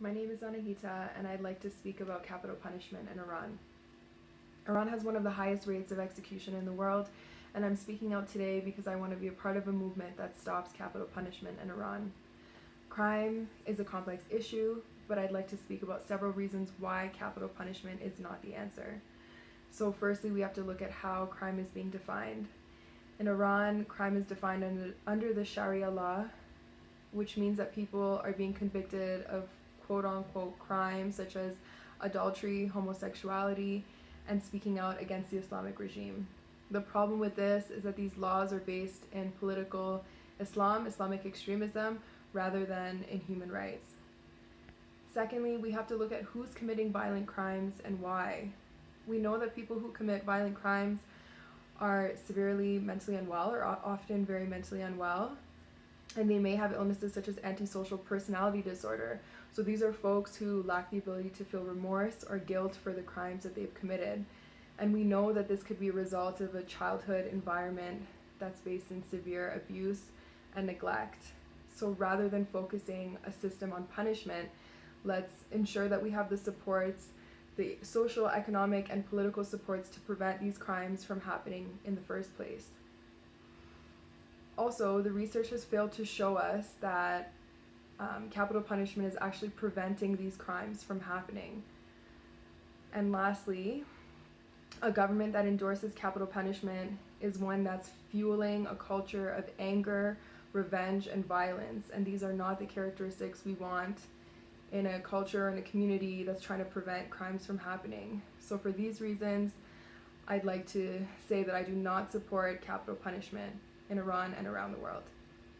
My name is Anahita, and I'd like to speak about capital punishment in Iran. Iran has one of the highest rates of execution in the world, and I'm speaking out today because I want to be a part of a movement that stops capital punishment in Iran. Crime is a complex issue, but I'd like to speak about several reasons why capital punishment is not the answer. So firstly, we have to look at how crime is being defined. In Iran, crime is defined under the Sharia law, which means that people are being convicted of quote-unquote crimes such as adultery, homosexuality, and speaking out against the Islamic regime. The problem with this is that these laws are based in political Islam, Islamic extremism, rather than in human rights. Secondly, we have to look at who's committing violent crimes and why. We know that people who commit violent crimes are severely mentally unwell or often very mentally unwell, and they may have illnesses such as antisocial personality disorder. So these are folks who lack the ability to feel remorse or guilt for the crimes that they've committed. And we know that this could be a result of a childhood environment that's based in severe abuse and neglect. So rather than focusing a system on punishment, let's ensure that we have the supports, the social, economic, and political supports to prevent these crimes from happening in the first place. Also, the research has failed to show us that capital punishment is actually preventing these crimes from happening. And lastly, a government that endorses capital punishment is one that's fueling a culture of anger, revenge, and violence. And these are not the characteristics we want in a culture and a community that's trying to prevent crimes from happening. So for these reasons, I'd like to say that I do not support capital punishment in Iran and around the world.